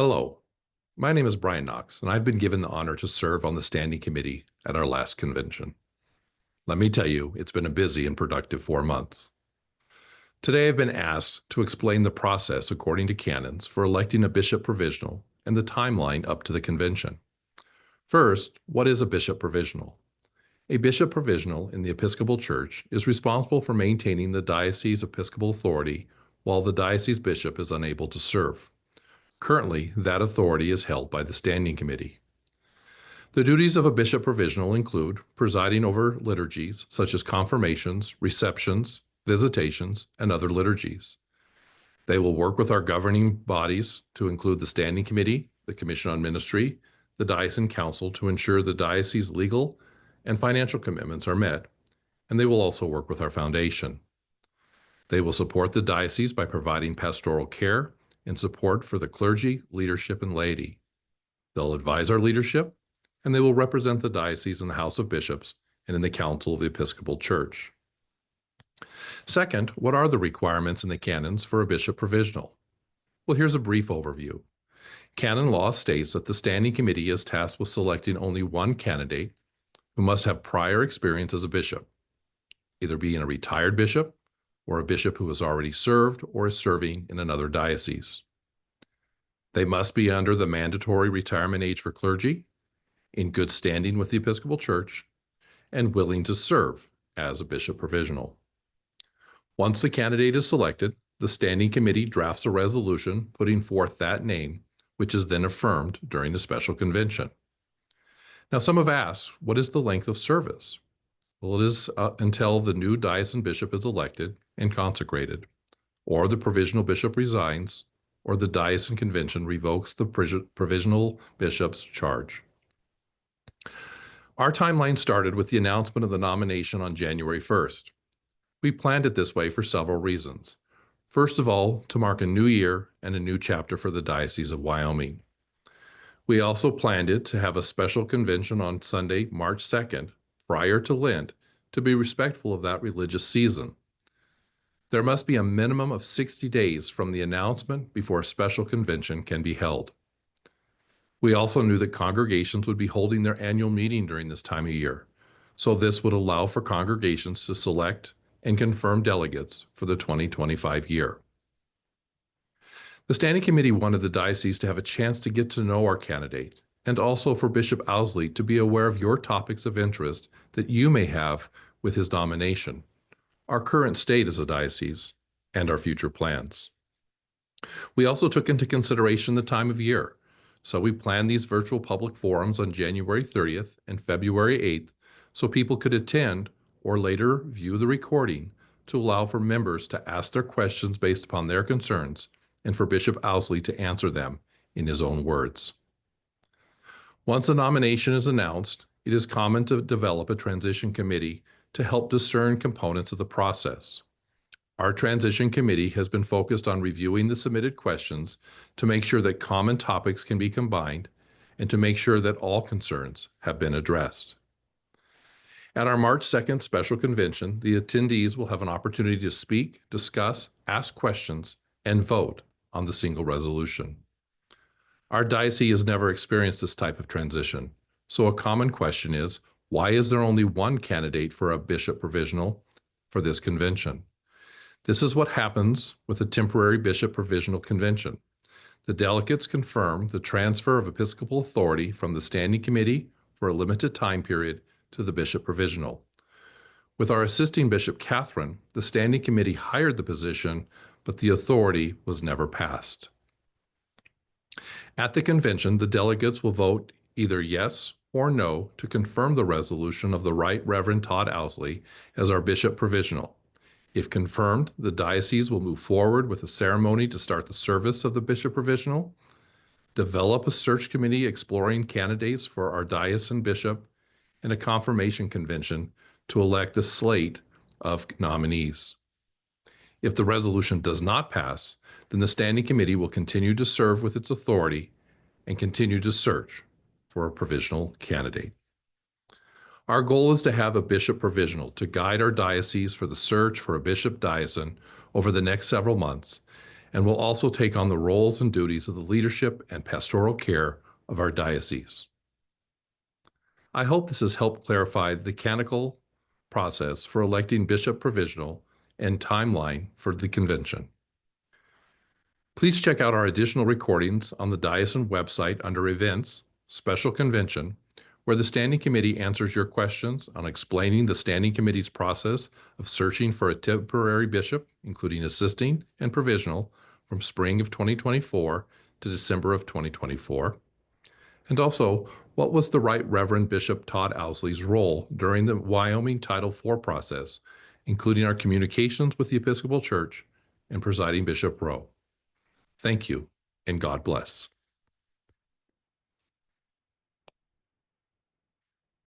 Hello, my name is Brian Knox, and I've been given the honor to serve on the standing committee at our last convention. Let me tell you, it's been a busy and productive 4 months. Today, I've been asked to explain the process according to canons for electing a bishop provisional and the timeline up to the convention. First, what is a bishop provisional? A bishop provisional in the Episcopal Church is responsible for maintaining the diocese episcopal authority while the diocese bishop is unable to serve. Currently, that authority is held by the Standing Committee. The duties of a bishop provisional include presiding over liturgies such as confirmations, receptions, visitations, and other liturgies. They will work with our governing bodies to include the Standing Committee, the Commission on Ministry, the Diocesan Council to ensure the diocese's legal and financial commitments are met, and they will also work with our foundation. They will support the diocese by providing pastoral care and support for the clergy, leadership, and laity. They'll advise our leadership, and they will represent the diocese in the House of Bishops and in the Council of the Episcopal Church. Second, what are the requirements in the canons for a bishop provisional? Well, here's a brief overview. Canon law states that the Standing Committee is tasked with selecting only one candidate who must have prior experience as a bishop, either being a retired bishop or a bishop who has already served or is serving in another diocese. They must be under the mandatory retirement age for clergy, in good standing with the Episcopal Church, and willing to serve as a bishop provisional. Once the candidate is selected, the Standing Committee drafts a resolution putting forth that name, which is then affirmed during the special convention. Now, some have asked, what is the length of service? Well, it is until the new diocesan bishop is elected and consecrated, or the provisional bishop resigns, or the diocesan convention revokes the provisional bishop's charge. Our timeline started with the announcement of the nomination on January 1st. We planned it this way for several reasons. First of all, to mark a new year and a new chapter for the Diocese of Wyoming. We also planned it to have a special convention on Sunday, March 2nd, prior to Lent, to be respectful of that religious season. There must be a minimum of 60 days from the announcement before a special convention can be held. We also knew that congregations would be holding their annual meeting during this time of year, so this would allow for congregations to select and confirm delegates for the 2025 year. The Standing Committee wanted the diocese to have a chance to get to know our candidate, and also for Bishop Owsley to be aware of your topics of interest that you may have with his nomination, our current state as a diocese, and our future plans. We also took into consideration the time of year, so we planned these virtual public forums on January 30th and February 8th so people could attend or later view the recording to allow for members to ask their questions based upon their concerns and for Bishop Owsley to answer them in his own words. Once a nomination is announced, it is common to develop a transition committee to help discern components of the process. Our transition committee has been focused on reviewing the submitted questions to make sure that common topics can be combined and to make sure that all concerns have been addressed. At our March 2nd special convention, the attendees will have an opportunity to speak, discuss, ask questions, and vote on the single resolution. Our diocese has never experienced this type of transition, so a common question is, why is there only one candidate for a bishop provisional for this convention? This is what happens with a temporary bishop provisional convention. The delegates confirm the transfer of episcopal authority from the Standing Committee for a limited time period to the bishop provisional. With our assisting Bishop Catherine, the Standing Committee hired the position, but the authority was never passed. At the convention, the delegates will vote either yes or no to confirm the resolution of the Right Reverend Todd Owsley as our bishop provisional. If confirmed, the diocese will move forward with a ceremony to start the service of the bishop provisional, develop a search committee exploring candidates for our diocesan bishop, and a confirmation convention to elect the slate of nominees. If the resolution does not pass, then the Standing Committee will continue to serve with its authority and continue to search for a provisional candidate. Our goal is to have a bishop provisional to guide our diocese for the search for a bishop diocesan over the next several months, and will also take on the roles and duties of the leadership and pastoral care of our diocese. I hope this has helped clarify the canonical process for electing Bishop Provisional and timeline for the convention. Please check out our additional recordings on the diocesan website under Events, Special Convention, where the Standing Committee answers your questions on explaining the Standing Committee's process of searching for a temporary bishop, including assisting and provisional, from spring of 2024 to December of 2024, and also what was the Right Reverend Bishop Todd Owsley's role during the Wyoming Title IV process, including our communications with the Episcopal Church and presiding Bishop Rowe. Thank you, and God bless.